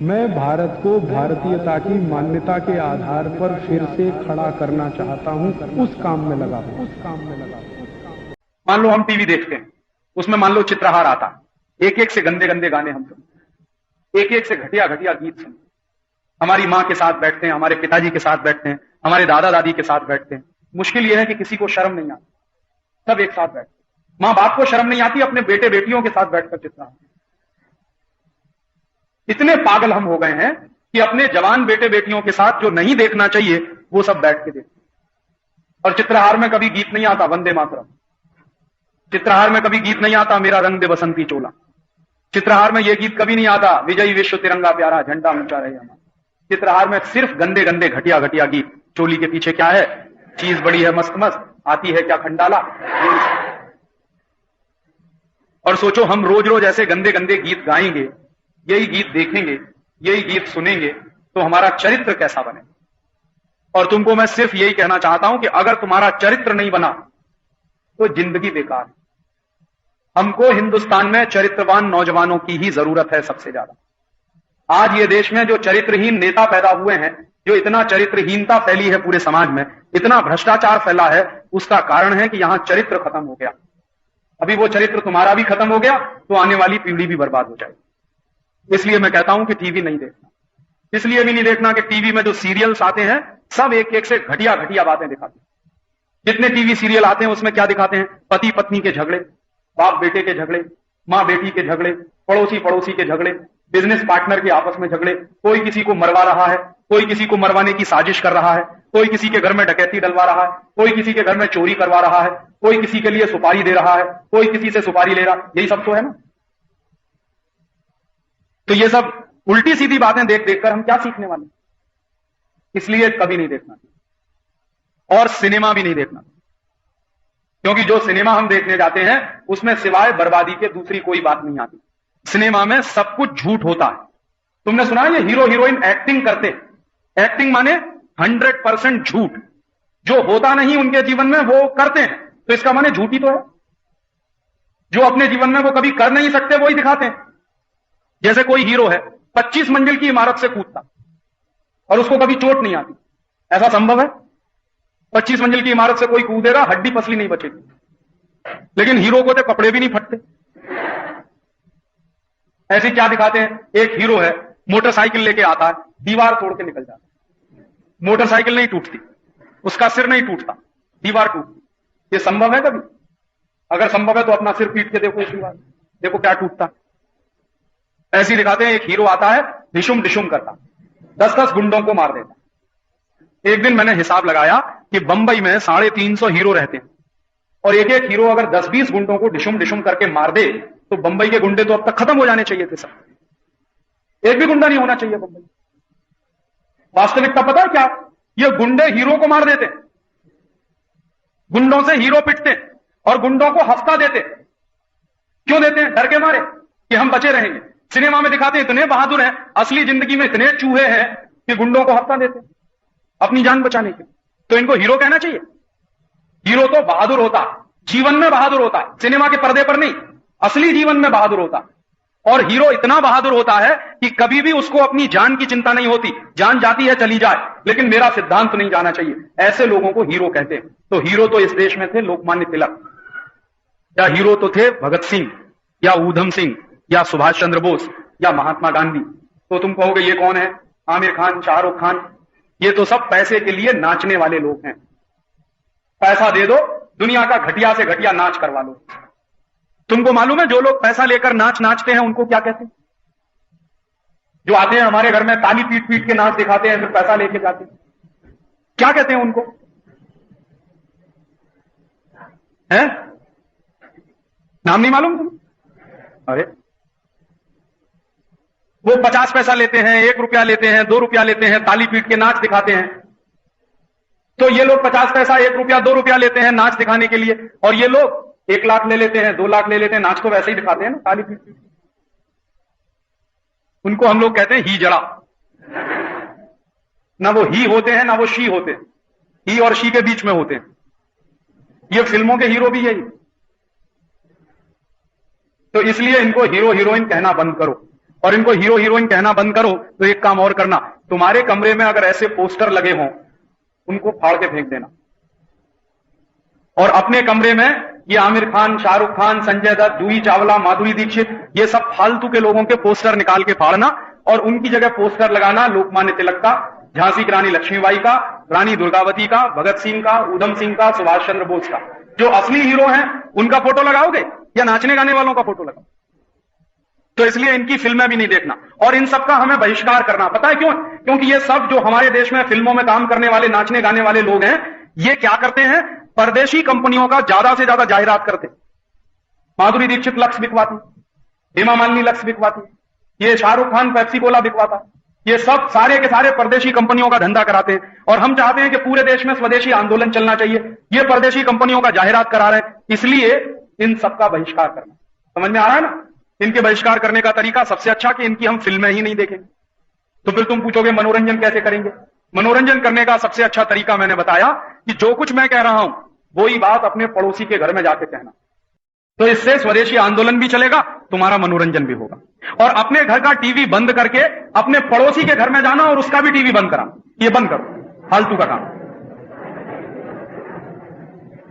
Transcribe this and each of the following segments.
मैं भारत को भारतीयता की मान्यता के आधार पर फिर से खड़ा करना चाहता हूं, उस काम में लगा हूं। मान लो हम टीवी देखते हैं, उसमें मान लो चित्रहार आता है, एक एक से गंदे गंदे गाने हम सुनते, एक एक से घटिया घटिया गीत सुनते। हमारी माँ के साथ बैठते हैं, हमारे पिताजी के साथ बैठते हैं, हमारे दादा दादी के साथ बैठते हैं। मुश्किल यह है कि किसी को शर्म नहीं आती, सब एक साथ बैठते। माँ बाप को शर्म नहीं आती अपने बेटे बेटियों के साथ बैठकर चित्रहार। इतने पागल हम हो गए हैं कि अपने जवान बेटे बेटियों के साथ जो नहीं देखना चाहिए वो सब बैठ के देखते। और चित्रहार में कभी गीत नहीं आता वंदे मातरम, चित्रहार में कभी गीत नहीं आता मेरा रंग दे बसंती चोला, चित्रहार में यह गीत कभी नहीं आता विजयी विश्व तिरंगा प्यारा झंडा ऊंचा रहे हमारा। चित्रहार में सिर्फ गंदे गंदे घटिया घटिया गीत। चोली के पीछे क्या है, चीज बड़ी है मस्त मस्त, आती है क्या खंडाला। और सोचो हम रोज रोज ऐसे गंदे गंदे गीत गाएंगे, यही गीत देखेंगे, यही गीत सुनेंगे, तो हमारा चरित्र कैसा बने। और तुमको मैं सिर्फ यही कहना चाहता हूं कि अगर तुम्हारा चरित्र नहीं बना तो जिंदगी बेकार है। हमको हिंदुस्तान में चरित्रवान नौजवानों की ही जरूरत है सबसे ज्यादा। आज ये देश में जो चरित्रहीन नेता पैदा हुए हैं, जो इतना चरित्रहीनता फैली है पूरे समाज में, इतना भ्रष्टाचार फैला है, उसका कारण है कि यहां चरित्र खत्म हो गया। अभी वो चरित्र तुम्हारा भी खत्म हो गया तो आने वाली पीढ़ी भी बर्बाद हो जाएगी। इसलिए मैं कहता हूं कि टीवी नहीं देखना। इसलिए भी नहीं देखना कि टीवी में जो सीरियल्स आते हैं सब एक एक से घटिया घटिया बातें दिखाते हैं। जितने टीवी सीरियल आते हैं उसमें क्या दिखाते हैं, पति पत्नी के झगड़े, बाप बेटे के झगड़े, माँ बेटी के झगड़े, पड़ोसी पड़ोसी के झगड़े, बिजनेस पार्टनर के आपस में झगड़े, कोई किसी को मरवा रहा है, कोई किसी को मरवाने की साजिश कर रहा है, कोई किसी के घर में डकैती डलवा रहा है, कोई किसी के घर में चोरी करवा रहा है, कोई किसी के लिए सुपारी दे रहा है, कोई किसी से सुपारी ले रहा, यही सब तो है ना। तो ये सब उल्टी सीधी बातें देख देखकर हम क्या सीखने वाले। इसलिए कभी नहीं देखना और सिनेमा भी नहीं देखना, क्योंकि जो सिनेमा हम देखने जाते हैं उसमें सिवाय बर्बादी के दूसरी कोई बात नहीं आती। सिनेमा में सब कुछ झूठ होता है। तुमने सुना है ये हीरो हीरोइन एक्टिंग करते, एक्टिंग माने 100% झूठ, जो होता नहीं उनके जीवन में वो करते हैं, तो इसका माने झूठी तो है। जो अपने जीवन में वो कभी कर नहीं सकते वही दिखाते हैं। जैसे कोई हीरो है 25 मंजिल की इमारत से कूदता और उसको कभी चोट नहीं आती, ऐसा संभव है? 25 मंजिल की इमारत से कोई कूदेगा, हड्डी पसली नहीं बचेगी। लेकिन हीरो को तो कपड़े भी नहीं फटते। ऐसे क्या दिखाते हैं, एक हीरो है मोटरसाइकिल लेके आता है, दीवार तोड़ के निकल जाता है, मोटरसाइकिल नहीं टूटती, उसका सिर नहीं टूटता, दीवार टूटती। ये संभव है कभी? अगर संभव है तो अपना सिर पीट के देखो, इस दीवार देखो क्या टूटता। ऐसे दिखाते हैं एक हीरो आता है डिशुम डिशुम करता, 10-10 गुंडों को मार देता। एक दिन मैंने हिसाब लगाया कि बंबई में 350 हीरो रहते हैं और एक एक हीरो अगर 10-20 गुंडों को डिशुम डिशुम करके मार दे तो बंबई के गुंडे तो अब तक खत्म हो जाने चाहिए थे सब। एक भी गुंडा नहीं होना चाहिए बंबई। वास्तविकता पता है क्या, ये गुंडे हीरो को मार देते, गुंडों से हीरो पिटते और गुंडों को हफ्ता देते। क्यों देते हैं? डर के मारे कि हम बचे रहेंगे। सिनेमा में दिखाते इतने बहादुर हैं, असली जिंदगी में इतने चूहे हैं कि गुंडों को हफ्ता देते अपनी जान बचाने के। तो इनको हीरो कहना चाहिए? हीरो तो बहादुर होता है, जीवन में बहादुर होता है, सिनेमा के पर्दे पर नहीं, असली जीवन में बहादुर होता है। और हीरो इतना बहादुर होता है कि कभी भी उसको अपनी जान की चिंता नहीं होती, जान जाती है चली जाए, लेकिन मेरा सिद्धांत नहीं जाना चाहिए। ऐसे लोगों को हीरो कहते हैं। तो हीरो तो इस देश में थे लोकमान्य तिलक, या हीरो तो थे भगत सिंह या ऊधम सिंह या सुभाष चंद्र बोस या महात्मा गांधी। तो तुम कहोगे ये कौन है? आमिर खान, शाहरुख खान, ये तो सब पैसे के लिए नाचने वाले लोग हैं। पैसा दे दो, दुनिया का घटिया से घटिया नाच करवा लो। तुमको मालूम है जो लोग पैसा लेकर नाच नाचते हैं उनको क्या कहते हैं? जो आते हैं हमारे घर में ताली पीट पीट के नाच दिखाते हैं, फिर पैसा लेके जाते हैं, क्या कहते हैं उनको? है नाम नहीं मालूम तुम? अरे वो 50 पैसा लेते हैं, 1 रुपया लेते हैं, 2 रुपया लेते हैं, ताली पीट के नाच दिखाते हैं। तो ये लोग 50 पैसा, 1 रुपया, 2 रुपया लेते हैं नाच दिखाने के लिए, और ये लोग 1 लाख ले लेते हैं, 2 लाख ले लेते हैं, नाच तो वैसे ही दिखाते हैं ना, ताली पीट पीट। उनको हम लोग कहते हैं ही जड़ा। ना वो ही होते हैं ना वो शी होते हैं, ही और शी के बीच में होते हैं। ये फिल्मों के हीरो भी यही। तो इसलिए इनको हीरो हीरोइन कहना बंद करो। और इनको हीरो हीरोइन कहना बंद करो। तो एक काम और करना, तुम्हारे कमरे में अगर ऐसे पोस्टर लगे हों, उनको फाड़ के फेंक देना। और अपने कमरे में ये आमिर खान, शाहरुख खान, संजय दत्त, जूही चावला, माधुरी दीक्षित, ये सब फालतू के लोगों के पोस्टर निकाल के फाड़ना और उनकी जगह पोस्टर लगाना लोकमान्य तिलक का, झांसी की रानी लक्ष्मीबाई का, रानी दुर्गावती का, भगत सिंह का, उधम सिंह का, सुभाष चंद्र बोस का। जो असली हीरो हैं उनका फोटो लगाओगे या नाचने गाने वालों का फोटो लगाओ? तो इसलिए इनकी फिल्में भी नहीं देखना और इन सब का हमें बहिष्कार करना। पता है क्यों? क्योंकि ये सब जो हमारे देश में फिल्मों में काम करने वाले, नाचने गाने वाले लोग हैं, ये क्या करते हैं? परदेशी कंपनियों का ज्यादा से ज्यादा जाहिरात करते। माधुरी दीक्षित लक्स बिकवाती, हेमा मालिनी लक्स बिकवाती, ये शाहरुख खान पेप्सी कोला बिकवाता, ये सब सारे के सारे परदेशी कंपनियों का धंधा कराते हैं। और हम चाहते हैं कि पूरे देश में स्वदेशी आंदोलन चलना चाहिए, ये परदेशी कंपनियों का जाहिरात करा रहे हैं, इसलिए इन सबका बहिष्कार करना। समझ में आ रहा है ना? इनके बहिष्कार करने का तरीका सबसे अच्छा कि इनकी हम फिल्में ही नहीं देखेंगे। तो फिर तुम पूछोगे मनोरंजन कैसे करेंगे? मनोरंजन करने का सबसे अच्छा तरीका मैंने बताया कि जो कुछ मैं कह रहा हूं वही बात अपने पड़ोसी के घर में जाके कहना। तो इससे स्वदेशी आंदोलन भी चलेगा, तुम्हारा मनोरंजन भी होगा। और अपने घर का टीवी बंद करके अपने पड़ोसी के घर में जाना और उसका भी टीवी बंद करा, ये बंद करो, फालतू का काम।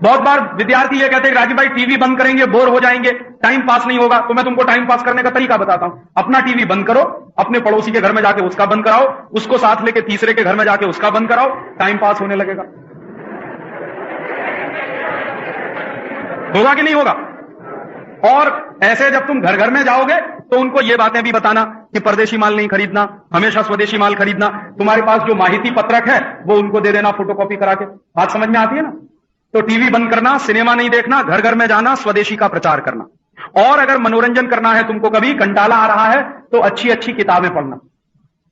बहुत बार विद्यार्थी ये कहते हैं राजीव भाई टीवी बंद करेंगे बोर हो जाएंगे, टाइम पास नहीं होगा। तो मैं तुमको टाइम पास करने का तरीका बताता हूं। अपना टीवी बंद करो, अपने पड़ोसी के घर में जाके उसका बंद कराओ, उसको साथ लेके तीसरे के घर में जाके उसका बंद कराओ, टाइम पास होने लगेगा। होगा कि नहीं होगा? और ऐसे जब तुम घर घर में जाओगे तो उनको ये बातें भी बताना कि परदेशी माल नहीं खरीदना, हमेशा स्वदेशी माल खरीदना। तुम्हारे पास जो माहिती पत्रक है वो उनको दे देना फोटोकॉपी करा के। बात समझ में आती है ना? तो टीवी बंद करना, सिनेमा नहीं देखना, घर घर में जाना, स्वदेशी का प्रचार करना। और अगर मनोरंजन करना है तुमको, कभी कंटाला आ रहा है तो अच्छी अच्छी किताबें पढ़ना।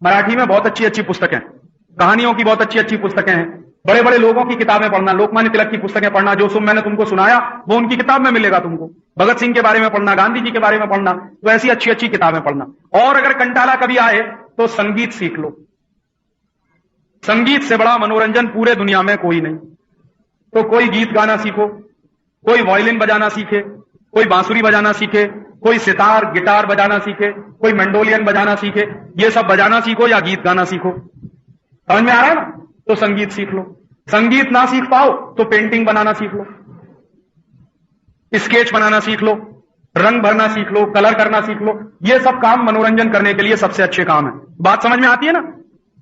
मराठी में बहुत अच्छी अच्छी पुस्तकें, कहानियों की बहुत अच्छी अच्छी पुस्तकें हैं। बड़े बड़े लोगों की किताबें पढ़ना, लोकमान्य तिलक की पुस्तकें पढ़ना, जो मैंने तुमको सुनाया वो उनकी किताब में मिलेगा तुमको। भगत सिंह के बारे में पढ़ना, गांधी जी के बारे में पढ़ना, तो ऐसी अच्छी अच्छी किताबें पढ़ना। और अगर कंटाला कभी आए तो संगीत सीख लो। संगीत से बड़ा मनोरंजन पूरे दुनिया में कोई नहीं। तो कोई गीत गाना सीखो, कोई वायलिन बजाना सीखे, कोई बांसुरी बजाना सीखे, कोई सितार गिटार बजाना सीखे, कोई मंडोलियन बजाना सीखे। ये सब बजाना सीखो या गीत गाना सीखो। समझ में आ रहा है ना? तो संगीत सीख लो। संगीत ना सीख पाओ तो पेंटिंग बनाना सीख लो, स्केच बनाना सीख लो, रंग भरना सीख लो, कलर करना सीख लो। ये सब काम मनोरंजन करने के लिए सबसे अच्छे काम है। बात समझ में आती है ना?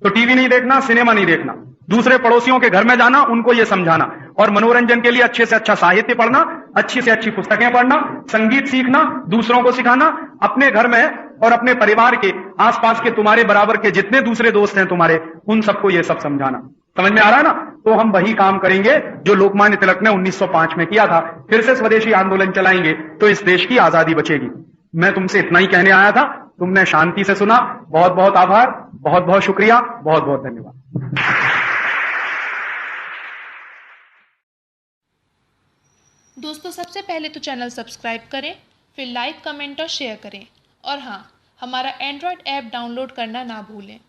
तो टीवी नहीं देखना, सिनेमा नहीं देखना, दूसरे पड़ोसियों के घर में जाना, उनको ये समझाना। और मनोरंजन के लिए अच्छे से अच्छा साहित्य पढ़ना, अच्छी से अच्छी पुस्तकें पढ़ना, संगीत सीखना, दूसरों को सिखाना। अपने घर में और अपने परिवार के आसपास के तुम्हारे बराबर के जितने दूसरे दोस्त हैं तुम्हारे, उन सबको ये सब समझाना। समझ में आ रहा है ना? तो हम वही काम करेंगे जो लोकमान्य तिलक ने 1905 में किया था। फिर से स्वदेशी आंदोलन चलाएंगे तो इस देश की आजादी बचेगी। मैं तुमसे इतना ही कहने आया था, तुमने शांति से सुना। बहुत बहुत आभार, बहुत बहुत शुक्रिया, बहुत बहुत धन्यवाद। दोस्तों, सबसे पहले तो चैनल सब्सक्राइब करें, फिर लाइक, कमेंट और शेयर करें। और हाँ, हमारा एंड्रॉयड ऐप डाउनलोड करना ना भूलें।